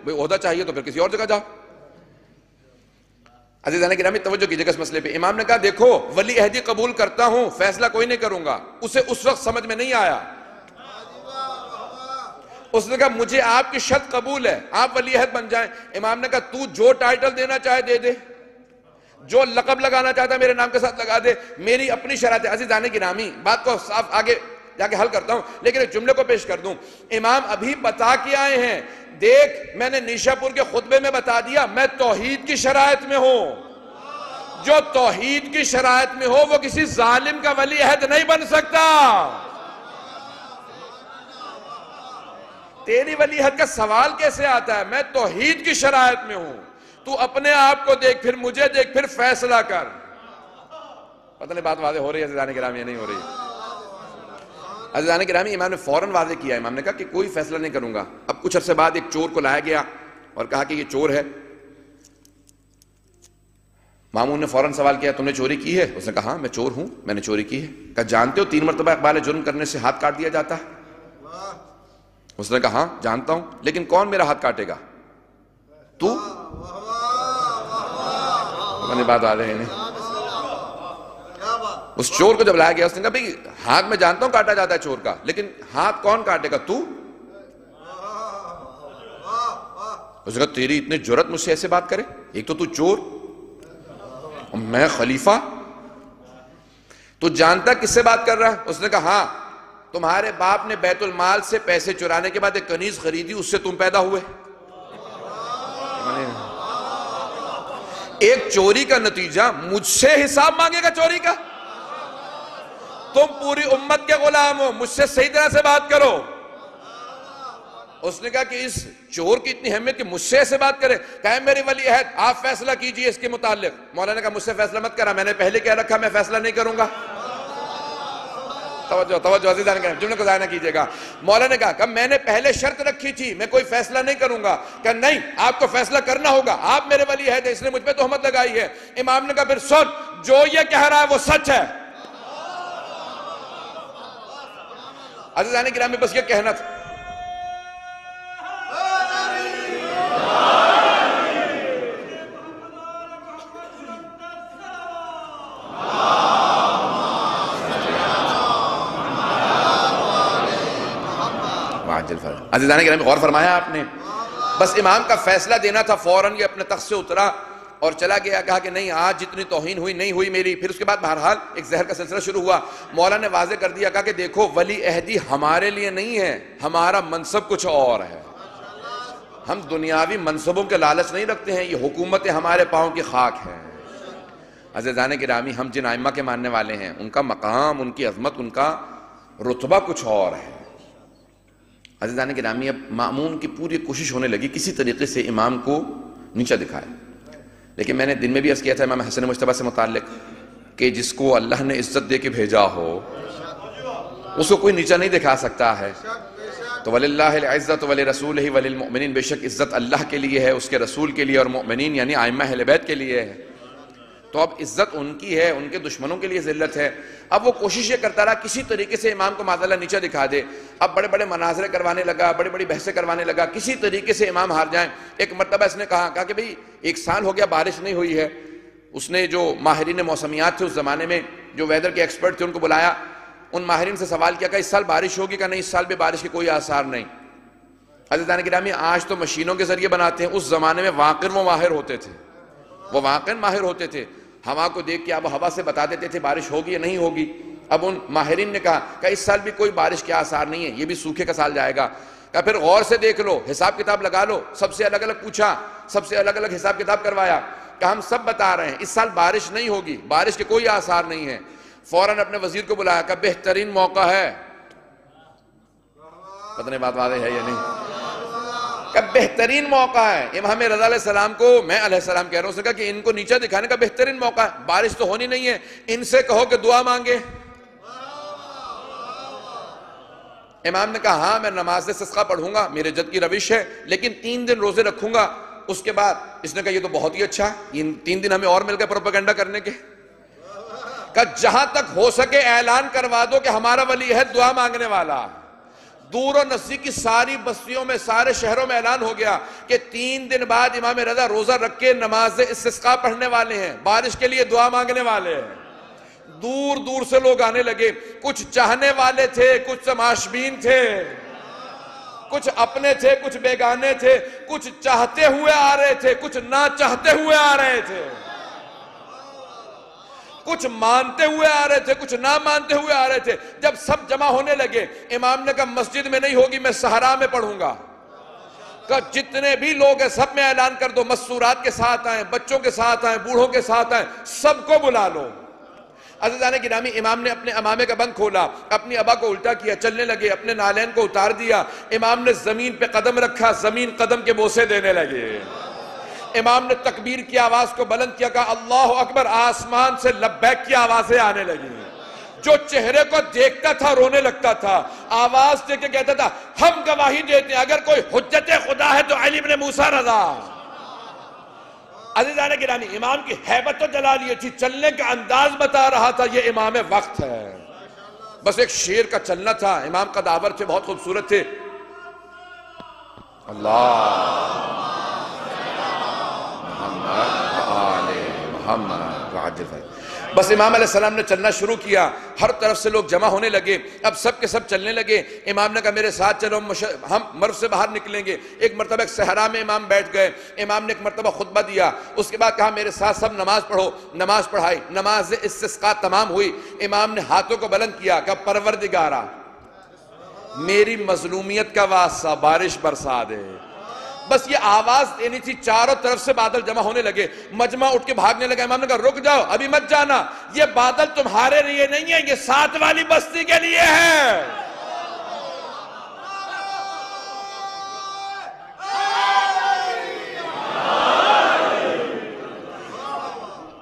بھئی عہدہ چاہیے تو پھر کسی اور جگہ جاؤ۔ عزیزان گرامی توجہ کیجئے گا اس مسئلے پہ۔ امام نے کہا دیکھو ولی عہدی قبول کرتا ہوں، فیصلہ کوئی نہیں کروں گا۔ اسے اس وقت سمجھ میں نہیں آیا، اس نے کہا مجھے آپ کی شرط قبول ہے، آپ ولی عہد بن جائیں۔ امام نے کہا تو جو ٹائٹل دینا چاہے دے دے، جو لقب لگانا چاہتا ہے میرے نام کے ساتھ لگا دے، میری اپنی شرط ہے۔ عزیزان گرامی بات کو صاف آگے جا کے حل کرتا ہوں، لیکن ایک جملے کو پیش کر دوں۔ امام ابھی بتا کے آئے ہیں، دیکھ میں نے نیشا پور کے خطبے میں بتا دیا میں توحید کی شرائط میں ہوں، جو توحید کی شرائط میں ہو وہ کسی ظالم کا ولی عہد نہیں بن سکتا۔ تیری ولی عہد کا سوال کیسے آتا ہے؟ میں توحید کی شرائط میں ہوں، تو اپنے آپ کو دیکھ، پھر مجھے دیکھ، پھر فیصلہ کر۔ پتہ نہیں بات واضح ہو رہی ہے عزیزان گرامی یا نہیں ہو رہی؟ عزیزان گرامی امام نے فوراً واضح کیا، امام نے کہا کہ کوئی فیصلہ نہیں کروں گا۔ اب کچھ عرصے بعد ایک چور کو لایا گیا اور کہا کہ یہ چور ہے۔ مامون نے فوراً سوال کیا تم نے چوری کی ہے؟ اس نے کہا ہاں میں چور ہوں، میں نے چوری کی ہے۔ کہا جانتے ہو 3 مرتبہ اقبال جرم کرنے سے ہاتھ کاٹ دیا جاتا ہے؟ اس نے کہا ہاں جانتا ہوں، لیکن کون میرا ہاتھ کاٹے گا؟ تو بات آ رہے ہیں اس چور کو جب لایا گیا اس نے کہا بھئی ہاتھ میں جانتا ہوں کاٹا جاتا ہے چور کا، لیکن ہاتھ کون کاٹے گا؟ تو اس نے کہا تیری اتنی جرأت مجھ سے ایسے بات کرے؟ ایک تو چور اور میں خلیفہ، تو جانتا کس سے بات کر رہا ہے؟ اس نے کہا ہاں تمہارے باپ نے بیت المال سے پیسے چرانے کے بعد ایک کنیز خریدی، اس سے تم پیدا ہوئے۔ ایک چوری کا نتیجہ مجھ سے حساب مانگے گا چوری کا؟ تم پوری امت کے غلام ہو، مجھ سے صحیح طرح سے بات کرو۔ اس نے کہا کہ اس چور کی اتنی اہمیت کہ مجھ سے ایسے بات کرے، کہے میری ولی عہد آپ فیصلہ کیجئے اس کے متعلق۔ مولانا نے کہا مجھ سے فیصلہ مت کرا، میں نے پہلے کہہ رکھا میں فیصلہ نہیں کروں گا۔ توجہ عزیزان کرام جملے کو ضائع نہ کیجئے گا۔ مولانا نے کہا کہ میں نے پہلے شرط رکھی تھی میں کوئی فیصلہ نہیں کروں گا، کہ نہیں آپ کو فیصلہ کرنا ہوگا، آپ میرے ولی عہد ہیں، اس نے مجھ پہ تہمت لگائی ہے۔ امام نے کہا پھر سن، جو یہ کہہ رہا ہے وہ سچ ہے۔ عزیزان گرامی بس یہ کہنا تھا۔ عزیزان گرامی غور فرمایا آپ نے؟ بس امام کا فیصلہ دینا تھا، فوراً یہ اپنے تخت سے اترا اور چلا گیا، کہا کہ نہیں آج جتنی توہین ہوئی نہیں ہوئی میری۔ پھر اس کے بعد بہرحال ایک زہر کا سلسلہ شروع ہوا۔ مولا نے واضح کر دیا، کہا کہ دیکھو ولی عہدی ہمارے لیے نہیں ہے، ہمارا منصب کچھ اور ہے، ہم دنیاوی منصبوں کے لالچ نہیں رکھتے ہیں، یہ حکومت ہمارے پاؤں کی خاک ہے۔ عزیزان گرامی ہم جن ائمہ کے ماننے والے ہیں ان کا مقام، ان کی عظمت، ان کا رتبہ کچھ اور ہے۔ عزیزان گرامی اب مأمون کی پوری کوشش ہونے لگی کسی طریقے سے امام کو نیچا دکھائے، لیکن میں نے دن میں بھی عرض کیا تھا امام حسن مجتبیٰ سے متعلق کہ جس کو اللہ نے عزت دے کے بھیجا ہو اس کو کوئی نیچا نہیں دکھا سکتا ہے۔ تو وَلِلَّهِ الْعِزَّةُ وَلِرَسُولِهِ وَلِلْمُؤْمِنِينَ، بے شک عزت اللہ کے لیے ہے، اس کے رسول کے لیے، اور مؤمنین یعنی ائمہ اہل بیت کے لیے ہے۔ تو اب عزت ان کی ہے، ان کے دشمنوں کے لیے ذلت ہے۔ اب وہ کوشش یہ کرتا رہا کسی طریقے سے امام کو معاذ اللہ نیچا دکھا دے۔ اب بڑے بڑے مناظرے کروانے لگا، بڑی بڑی بحثیں کروانے لگا، کسی طریقے سے امام ہار جائیں۔ ایک مرتبہ اس نے کہا کہ بھئی 1 سال ہو گیا بارش نہیں ہوئی ہے۔ اس نے جو ماہرین موسمیات تھے اس زمانے میں، جو ویدر کے ایکسپرٹ تھے، ان کو بلایا، ان ماہرین سے سوال کیا کہ اس سال بارش ہوگی؟ کہ نہیں اس سال بھی بارش کے کوئی آثار نہیں۔ عزیزان گرامی آج تو مشینوں کے ذریعے بناتے ہیں، اس زمانے میں واقعاً وہ ماہر ہوتے تھے، وہ واقعاً ماہر ہوتے تھے، ہوا کو دیکھ کے آب و ہوا سے بتا دیتے تھے بارش ہوگی یا نہیں ہوگی۔ اب ان ماہرین نے کہا کہ اس سال بھی کوئی بارش کے آثار نہیں ہے، یہ بھی سوکھے کا سال جائے گا۔ کہ پھر غور سے دیکھ لو، حساب کتاب لگا لو، سب سے الگ الگ پوچھا، سب سے الگ الگ حساب کتاب کروایا کہ ہم سب بتا رہے ہیں اس سال بارش نہیں ہوگی، بارش کے کوئی آثار نہیں ہیں۔ فوراً اپنے وزیر کو بلایا کہ بہترین موقع ہے، پتہ نہیں بات واضح ہے یا نہیں، کہ بہترین موقع ہے۔ امام رضا علیہ السلام کو میں علیہ السلام کہہ رہا ہوں، اس نے کہا کہ ان کو نیچا دکھانے کا بہترین موقع ہے، بارش تو ہونی نہیں ہے، ان سے کہو کہ دعا مانگے۔ امام نے کہا ہاں میں نماز استسقاء پڑھوں گا، میرے جد کی روش ہے، لیکن 3 دن روزے رکھوں گا۔ اس کے بعد اس نے کہا یہ تو بہت ہی اچھا، یہ 3 دن ہمیں اور مل گئے پروپیگنڈا کرنے کے۔ کہ جہاں تک ہو سکے اعلان کروا دو کہ ہمارا ولی عہد دعا مانگنے والا، دور و نزدیک کی ساری بستیوں میں، سارے شہروں میں اعلان ہو گیا کہ 3 دن بعد امام رضا روزہ رکھ کے نماز استسقاء پڑھنے والے ہیں، بارش کے لیے دعا مانگنے والے ہیں۔ دور دور سے لوگ آنے لگے، کچھ چاہنے والے تھے، کچھ تماشبین تھے، کچھ اپنے تھے، کچھ بیگانے تھے، کچھ چاہتے ہوئے آ رہے تھے، کچھ نہ چاہتے ہوئے آ رہے تھے، کچھ مانتے ہوئے آ رہے تھے، کچھ نہ مانتے ہوئے آ رہے تھے۔ جب سب جمع ہونے لگے، امام نے کہا مسجد میں نہیں ہوگی، میں صحرا میں پڑھوں گا۔ کہ جتنے بھی لوگ ہیں سب میں اعلان کر دو، مسورات کے ساتھ آئیں، بچوں کے ساتھ آئیں، بوڑھوں کے ساتھ آئیں، سب کو بلا لو۔ عزیزان گرامی، امام نے اپنے امامے کا بند کھولا، اپنی ابا کو الٹا کیا، چلنے لگے، اپنے نالین کو اتار دیا، امام نے زمین پہ قدم رکھا، زمین قدم کے بوسے دینے لگے۔ امام نے تکبیر کی آواز کو بلند کیا، کہا اللہ اکبر، آسمان سے لبیک کی آوازیں آنے لگی۔ جو چہرے کو دیکھتا تھا رونے لگتا تھا، آواز دے کے کہتا تھا ہم گواہی دیتے ہیں اگر کوئی حجت خدا ہے تو علی بن موسیٰ رضا۔ عزیزان گرامی، امام کی حیبت و جلال یہ تھی، چلنے کا انداز بتا رہا تھا یہ امام وقت ہے۔ بس ایک شیر کا چلنا تھا، امام کا داور تھے، بہت خوبصورت تھے۔ اللہ محمد وعجل فرج۔ بس امام علیہ السلام نے چلنا شروع کیا، ہر طرف سے لوگ جمع ہونے لگے، اب سب کے سب چلنے لگے۔ امام نے کہا میرے ساتھ چلو، ہم مرو سے باہر نکلیں گے۔ ایک مرتبہ ایک صحرا میں امام بیٹھ گئے، امام نے ایک مرتبہ خطبہ دیا، اس کے بعد کہا میرے ساتھ سب نماز پڑھو۔ نماز پڑھائی، نماز استسقاء تمام ہوئی، امام نے ہاتھوں کو بلند کیا، کہا پروردگارا میری مظلومیت کا واسطہ بارش برسا دے۔ بس یہ آواز دینی تھی، چاروں طرف سے بادل جمع ہونے لگے، مجمع اٹھ کے بھاگنے لگا۔ امام نے کہا رک جاؤ، ابھی مت جانا، یہ بادل تمہارے لیے نہیں ہے، یہ ساتھ والی بستی کے لیے ہے۔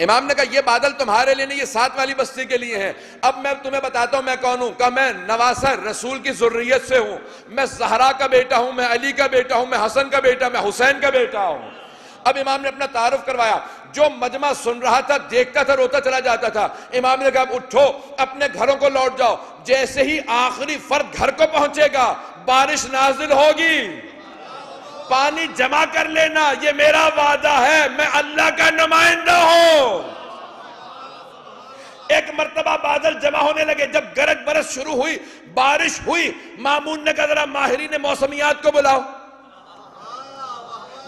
امام نے کہا یہ بادل تمہارے لیے نہیں، یہ ساتھ والی بستی کے لیے ہیں۔ اب میں تمہیں بتاتا ہوں میں کون ہوں۔ کہا میں نواسہ رسول کی ذریت سے ہوں، میں زہرا کا بیٹا ہوں، میں علی کا بیٹا ہوں، میں حسن کا بیٹا، میں حسین کا بیٹا ہوں۔ اب امام نے اپنا تعارف کروایا، جو مجمع سن رہا تھا، دیکھتا تھا، روتا چلا جاتا تھا۔ امام نے کہا اب اٹھو، اپنے گھروں کو لوٹ جاؤ، جیسے ہی آخری فرد گھر کو پہنچے گا بارش نازل ہوگی، پانی جمع کر لینا، یہ میرا وعدہ ہے، میں اللہ کا نمائندہ ہوں۔ ایک مرتبہ بادل جمع ہونے لگے، جب گرج برس شروع ہوئی، بارش ہوئی، مامون نے کہا ذرا ماہرین موسمیات کو بلاؤ۔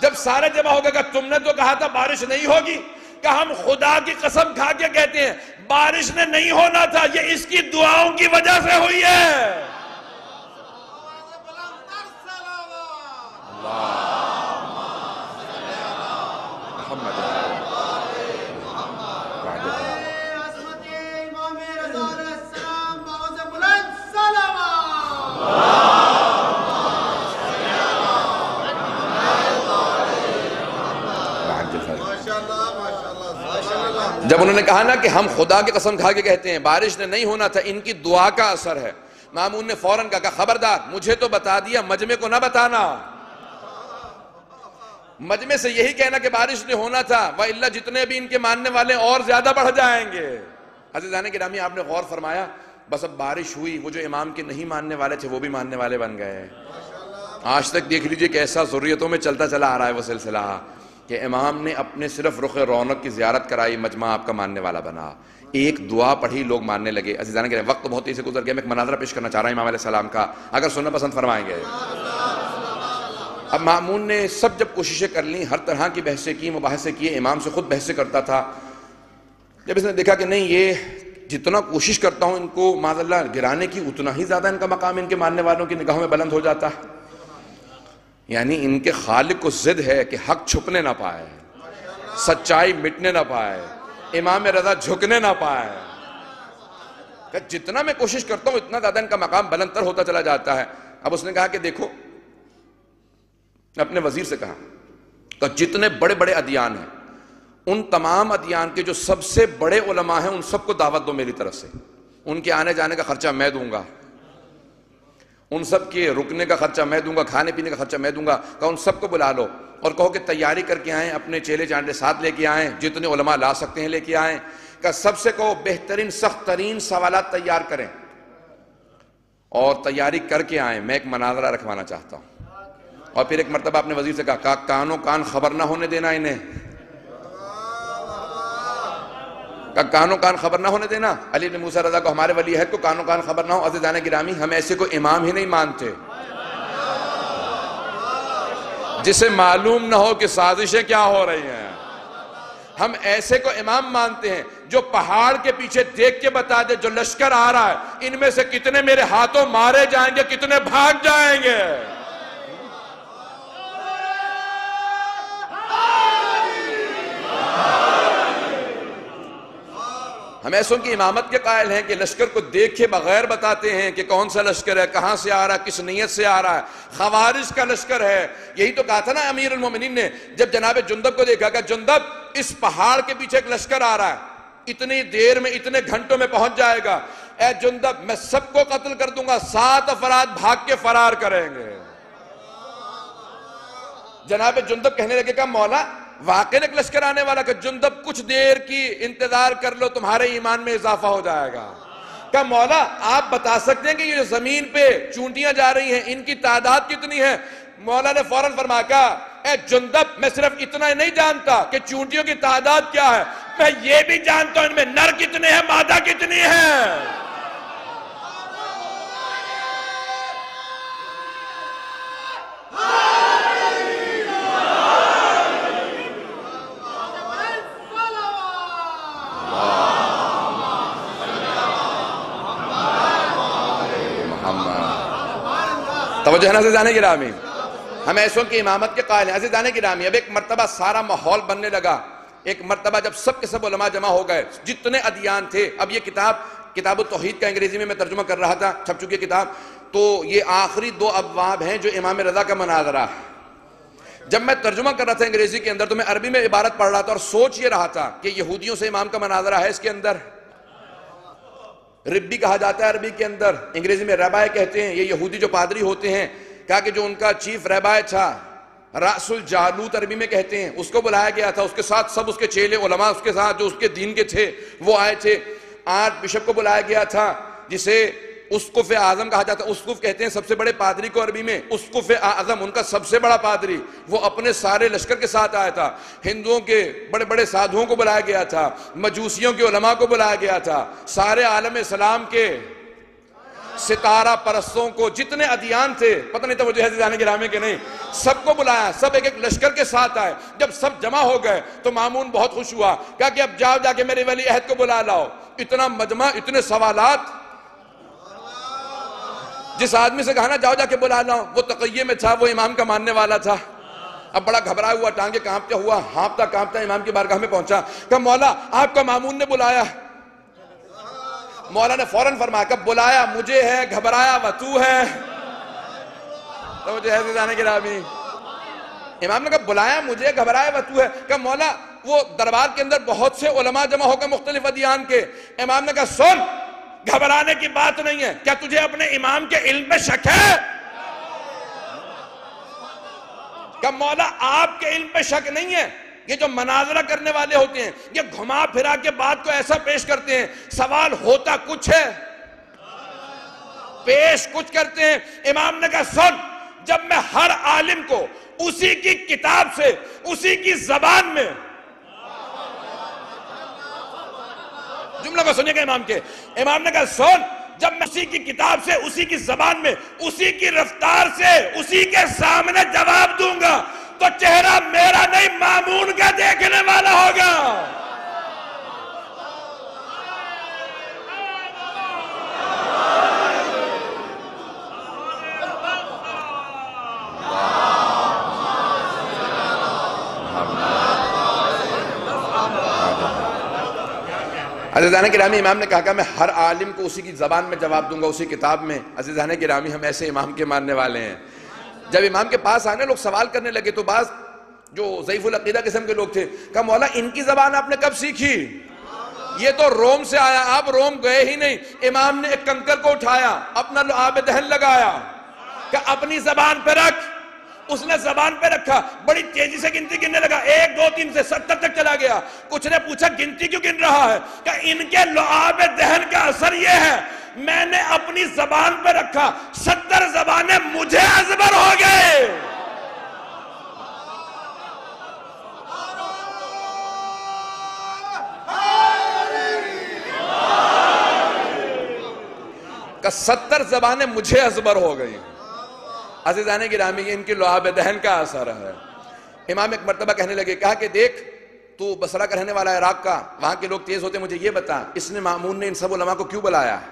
جب سارے جمع ہو گئے، کہا تم نے تو کہا تھا بارش نہیں ہوگی۔ کہا ہم خدا کی قسم کھا کے کہتے ہیں بارش نے نہیں ہونا تھا، یہ اس کی دعاؤں کی وجہ سے ہوئی ہے۔ جب انہوں نے کہا نا کہ ہم خدا کی قسم کھا کے کہتے ہیں بارش نے نہیں ہونا تھا، ان کی دعا کا اثر ہے، مامون نے فوراً کہا خبردار مجھے تو بتا دیا، مجمع کو نہ بتانا، مجمع سے یہی کہنا کہ بارش نے ہونا تھا، وَإِلَّا جتنے بھی ان کے ماننے والے اور زیادہ بڑھ جائیں گے۔ عزیزان گرامی، آپ نے غور فرمایا، بس اب بارش ہوئی، وہ جو امام کے نہیں ماننے والے تھے وہ بھی ماننے والے بن گئے۔ آج تک دیکھ لیجئے کیسا ذریتوں میں چلتا چلا آ رہا ہے وہ سلسلہ، کہ امام نے اپنے صرف رخ رونق کی زیارت کرائی، مجمع آپ کا ماننے والا بنا، ایک دعا پڑھی لوگ ماننے لگے۔ عزیزان گرامی، وقت بہت تیزی سے گزر گیا، میں ایک مناظرہ پیش کرنا چاہ رہا ہوں امام علیہ السلام کا، اگر سننا پسند فرمائیں گے۔ اب مامون نے سب جب کوششیں کر لیں، ہر طرح کی بحثیں کی، مباحثے کیے، امام سے خود بحثیں کرتا تھا، جب اس نے دیکھا کہ نہیں یہ جتنا کوشش کرتا ہوں ان کو معاذ اللہ گرانے کی، اتنا ہی زیادہ ان کا مقام ان کے ماننے والوں کی نگاہوں میں بلند ہو جاتا ہے، یعنی ان کے خالق کو ضد ہے کہ حق چھپنے نہ پائے، سچائی مٹنے نہ پائے، امام رضا جھکنے نہ پائے، کہ جتنا میں کوشش کرتا ہوں اتنا زیادہ ان کا مقام بلند تر ہوتا چلا جاتا ہے۔ اب اس نے کہا کہ دیکھو، اپنے وزیر سے کہا کہ جتنے بڑے بڑے ادیان ہیں، ان تمام ادیان کے جو سب سے بڑے علماء ہیں ان سب کو دعوت دو میری طرف سے، ان کے آنے جانے کا خرچہ میں دوں گا، ان سب کے رکنے کا خرچہ میں دوں گا، کھانے پینے کا خرچہ میں دوں گا، کہ ان سب کو بلا لو اور کہو کہ تیاری کر کے آئیں، اپنے چیلے چانڈے ساتھ لے کے آئیں، جتنے علماء لا سکتے ہیں لے کے آئیں، کہ سب سے کہو بہترین سخت ترین سوالات تیار کریں اور تیاری کر کے آئیں، میں ایک مناظرہ رکھوانا چاہتا ہوں۔ اور پھر ایک مرتبہ اپنے وزیر سے کہا کانوں کان خبر نہ ہونے دینا انہیں، کانوں کان خبر نہ ہونے دینا۔ علی بن موسیٰ رضا کو، ہمارے ولی عہد کو کانوں کان خبر نہ ہو۔ عزیزان گرامی، ہم ایسے کو امام ہی نہیں مانتے جسے معلوم نہ ہو کہ سازشیں کیا ہو رہی ہیں۔ ہم ایسے کو امام مانتے ہیں جو پہاڑ کے پیچھے دیکھ کے بتا دے جو لشکر آ رہا ہے ان میں سے کتنے میرے ہاتھوں مارے جائیں گے، کتنے بھاگ جائیں گے۔ ہم ایسوں کی امامت کے قائل ہیں کہ لشکر کو دیکھے بغیر بتاتے ہیں کہ کون سا لشکر ہے، کہاں سے آ رہا ہے، کس نیت سے آ رہا ہے۔ خوارج کا لشکر ہے، یہی تو کہا تھا نا امیر المومنین نے جب جناب جندب کو دیکھا کہ جندب اس پہاڑ کے پیچھے ایک لشکر آ رہا ہے، اتنی دیر میں اتنے گھنٹوں میں پہنچ جائے گا، اے جندب میں سب کو قتل کر دوں گا، 7 افراد بھاگ کے فرار کریں گے۔ جناب جندب کہنے لگے کہ مولا واقعی ایک لشکر آنے والا، کہ جندب کچھ دیر کی انتظار کر لو، تمہارے ایمان میں اضافہ ہو جائے گا۔ کہ مولا آپ بتا سکتے ہیں کہ یہ جو زمین پہ چونٹیاں جا رہی ہیں ان کی تعداد کتنی ہے؟ مولا نے فوراً فرمایا کہ اے جندب میں صرف اتنا نہیں جانتا کہ چونٹیوں کی تعداد کیا ہے، میں یہ بھی جانتا ہوں ان میں نر کتنے ہیں، مادہ کتنی ہے۔ توجہ ہے نا عزیزان گرامی، ہم ایسوں کی امامت کے قائل ہیں۔ عزیزان گرامی، اب ایک مرتبہ سارا ماحول بننے لگا، ایک مرتبہ جب سب کے سب علماء جمع ہو گئے، جتنے ادیان تھے۔ اب یہ کتاب التوحید کا انگریزی میں ترجمہ کر رہا تھا، چھپ چکی کتاب، تو یہ آخری 2 ابواب ہیں جو امام رضا کا مناظرہ ہے۔ جب میں ترجمہ کر رہا تھا انگریزی کے اندر تو میں عربی میں عبارت پڑھ رہا تھا اور سوچ یہ رہا تھا کہ یہودیوں سے امام کا مناظرہ ہے، اس کے اندر ربی کہا جاتا ہے عربی کے اندر، انگریزی میں ربائے کہتے ہیں۔ یہ یہودی جو پادری ہوتے ہیں، کہا کہ جو ان کا چیف ربائے تھا، رأس الجالوت عربی میں کہتے ہیں، اس کو بلایا گیا تھا، اس کے ساتھ سب اس کے چیلے علماء اس کے ساتھ جو اس کے دین کے تھے وہ آئے تھے۔ 8 بشپ کو بلایا گیا تھا جسے اسقف اعظم کہا جاتا ہے، اسقف کہتے ہیں سب سے بڑے پادری کو عربی میں، اسقف اعظم ان کا سب سے بڑا پادری، وہ اپنے سارے لشکر کے ساتھ آیا تھا۔ ہندوؤں کے بڑے بڑے سادھوؤں کو بلایا گیا تھا، مجوسیوں کے علماء کو بلایا گیا تھا، سارے عالم اسلام کے ستارہ پرستوں کو، جتنے ادیان تھے، پتہ نہیں توجہ ہے عزیزان گرامی کے نہیں، سب کو بلایا، سب ایک ایک لشکر کے ساتھ آئے۔ جب سب جمع ہو گئے تو مامون بہت خوش ہوا، کہا کہ اب جاؤ جا کے میرے ولی عہد کو بلا لاؤ۔ اتنا مجمع، اتنے سوالات، جس آدمی سے کہا نا جاؤ جا کے بلا لاؤ، وہ تقیہ میں تھا، وہ امام کا ماننے والا تھا۔ اب بڑا گھبرایا ہوا، ٹانگیں کانپتا ہوا، ہانپتا کانپتا امام کی بارگاہ میں پہنچا، کہا مولا آپ کا مامون نے بلایا۔ مولا نے فوراً فرمایا کہ بلایا مجھے ہے، گھبرایا و تو ہے۔ توجہ ہے عزیزان گرامی، امام نے کہا بلایا مجھے، گھبرایا و تو ہے۔ کہ مولا وہ دربار کے اندر بہت سے علماء جمع ہو گئے مختلف ادیان کے۔ امام نے کہا سن، گھبرانے کی بات نہیں ہے، کیا تجھے اپنے امام کے علم میں شک ہے؟ کہ مولا آپ کے علم میں شک نہیں ہے۔ یہ جو مناظرہ کرنے والے ہوتے ہیں یہ گھما پھرا کے بات کو ایسا پیش کرتے ہیں، سوال ہوتا کچھ ہے، پیش کچھ کرتے ہیں۔ امام نے کہا سن، جب میں ہر عالم کو اسی کی کتاب سے، اسی کی زبان میں، جملہ کو سنیے گا امام کے، امام نے کہا سن، جب میں اسی کی کتاب سے، اسی کی زبان میں، اسی کی رفتار سے، اسی کے سامنے جواب دوں گا تو چہرہ میرا نہیں مامون کا دیکھنے والا ہوگا۔ عزیزان گرامی، امام نے کہا کہ میں ہر عالم کو اسی کی زبان میں جواب دوں گا، اسی کتاب میں۔ عزیزان گرامی، ہم ایسے امام کے ماننے والے ہیں۔ جب امام کے پاس آنے لوگ سوال کرنے لگے تو بعض جو ضعیف العقیدہ قسم کے لوگ تھے کہا مولا ان کی زبان آپ نے کب سیکھی؟ یہ تو روم سے آیا، آپ روم گئے ہی نہیں۔ امام نے ایک کنکر کو اٹھایا، اپنا لعاب دہن لگایا کہ اپنی زبان پہ رکھ۔ اس نے زبان پہ رکھا، بڑی تیزی سے گنتی گننے لگا، 1 2 3 سے 70 تک چلا گیا۔ کچھ نے پوچھا گنتی کیوں گن رہا ہے؟ کہ ان کے لعاب دہن کا اثر یہ ہے میں نے اپنی زبان پہ رکھا، 70 زبانیں مجھے ازبر ہو گئے۔ کہ 70 زبانیں مجھے ازبر ہو گئی۔ عزیزان گرامی، ان کی لعاب دہن کا اثر ہے۔ امام ایک مرتبہ کہنے لگے، کہا کہ دیکھ تو بصرہ کا رہنے والا ہے، عراق کا، وہاں کے لوگ تیز ہوتے، مجھے یہ بتا اس نے مامون نے ان سب علماء کو کیوں بلایا ہے؟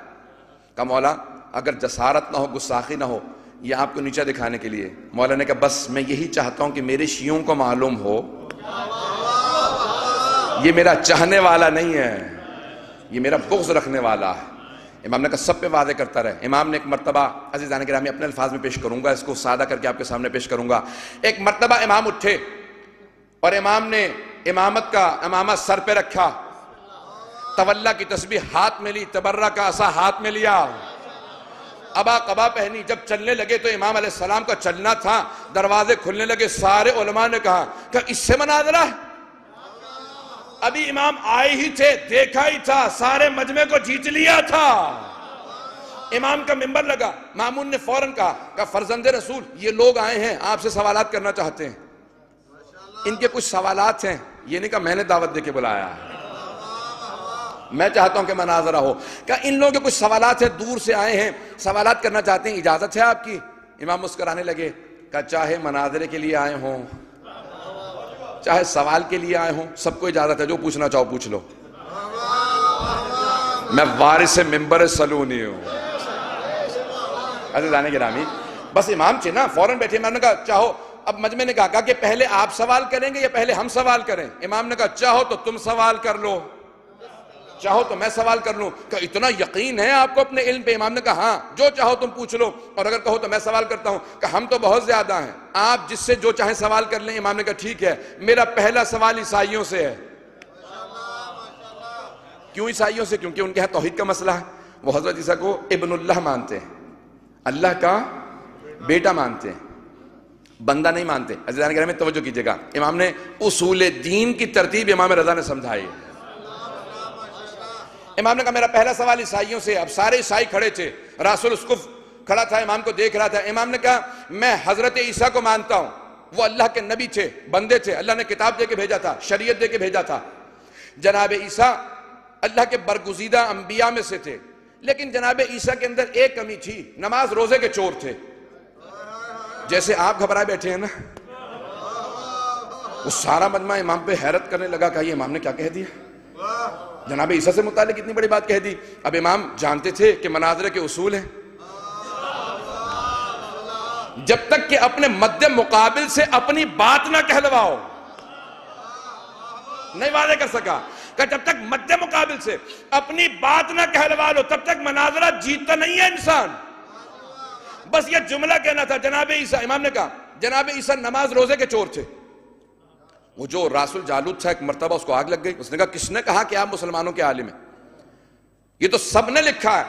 کہا مولا اگر جسارت نہ ہو، گستاخی نہ ہو، یہ آپ کو نیچا دکھانے کے لیے۔ مولا نے کہا بس میں یہی چاہتا ہوں کہ میرے شیعوں کو معلوم ہو یہ میرا چاہنے والا نہیں ہے، یہ میرا بغض رکھنے والا ہے۔ امام نے کہا سب پہ واضح کرتا رہے۔ امام نے ایک مرتبہ، عزیزان گرامی اپنے الفاظ میں پیش کروں گا، اس کو سادہ کر کے آپ کے سامنے پیش کروں گا۔ ایک مرتبہ امام اٹھے اور امام نے امامت کا امامہ سر پہ رکھا، تولا کی تسبیح ہاتھ میں لی، تبرہ کا عصا ہاتھ میں لیا، ابا قبا پہنی۔ جب چلنے لگے تو امام علیہ السلام کا چلنا تھا، دروازے کھلنے لگے۔ سارے علماء نے کہا کہ اس سے مناظرہ ہے؟ ابھی امام آئے ہی تھے، دیکھا ہی تھا، سارے مجمع کو جیت لیا تھا۔ امام کا منبر لگا، مامون نے فوراً کہا کہ فرزند رسول یہ لوگ آئے ہیں آپ سے سوالات کرنا چاہتے ہیں، ان کے کچھ سوالات ہیں۔ یہ نہیں کہا میں نے دعوت دے کے بلایا ہے، میں چاہتا ہوں کہ مناظرہ ہو۔ کہ ان لوگوں کے کچھ سوالات ہیں، دور سے آئے ہیں، سوالات کرنا چاہتے ہیں، اجازت ہے آپ کی؟ امام مسکرانے لگے، کہ چاہے مناظرے کے لیے آئے ہوں چاہے سوال کے لیے آئے ہوں، سب کو اجازت ہے، جو پوچھنا چاہو پوچھ لو، میں وارث منبر سلونی ہوں۔ عزیزان گرامی بس امام تھے نا، فوراً بیٹھے۔ امام نے کہا چاہو، اب مجمع نے کہا کہ پہلے آپ سوال کریں گے یا پہلے ہم سوال کریں؟ امام نے کہا چاہو تو تم سوال کر لو، چاہو تو میں سوال کر لوں۔ کہ اتنا یقین ہے آپ کو اپنے علم پہ؟ امام نے کہا ہاں، جو چاہو تم پوچھ لو، اور اگر کہو تو میں سوال کرتا ہوں۔ کہ ہم تو بہت زیادہ ہیں، آپ جس سے جو چاہیں سوال کر لیں۔ امام نے کہا ٹھیک ہے، میرا پہلا سوال عیسائیوں سے ہے۔ کیوں عیسائیوں سے؟ کیونکہ ان کے ہاں توحید کا مسئلہ ہے، وہ حضرت عیسیٰ کو ابن اللہ مانتے ہیں، اللہ کا بیٹا مانتے ہیں، بندہ نہیں مانتے۔ عزیزان گرامی توجہ کیجئے گا، امام نے اصول دین کی ترتیب امام رضا نے سمجھائی۔ امام نے کہا میرا پہلا سوال عیسائیوں سے۔ اب سارے عیسائی کھڑے تھے، رسول اسقف کھڑا تھا، امام کو دیکھ رہا تھا۔ امام نے کہا میں حضرت عیسیٰ کو مانتا ہوں، وہ اللہ کے نبی تھے، بندے تھے، اللہ نے کتاب دے کے بھیجا تھا، شریعت دے کے بھیجا تھا۔ جناب عیسیٰ اللہ کے برگزیدہ انبیاء میں سے تھے، لیکن جناب عیسیٰ کے اندر ایک کمی تھی، نماز روزے کے چور تھے۔ جیسے آپ گھبرائے بیٹھے ہیں نا، وہ سارا مجمع امام پہ حیرت کرنے لگا کہ یہ امام نے کیا کہہ دیا، جناب عیسیٰ سے متعلق اتنی بڑی بات کہہ دی۔ اب امام جانتے تھے کہ مناظرے کے اصول ہیں، جب تک کہ اپنے مد مقابل سے اپنی بات نہ کہلواؤ، نہیں واضح کر سکا کہ جب تک مد مقابل سے اپنی بات نہ کہلوا لو تب تک مناظرہ جیتتا نہیں ہے انسان۔ بس یہ جملہ کہنا تھا، جناب عیسیٰ، امام نے کہا جناب عیسیٰ نماز روزے کے چور تھے۔ وہ جو راسل جالوت تھا، ایک مرتبہ اس کو آگ لگ گئی، اس نے کہا کس نے کہا کہ آپ مسلمانوں کے عالم ہیں؟ یہ تو سب نے لکھا ہے۔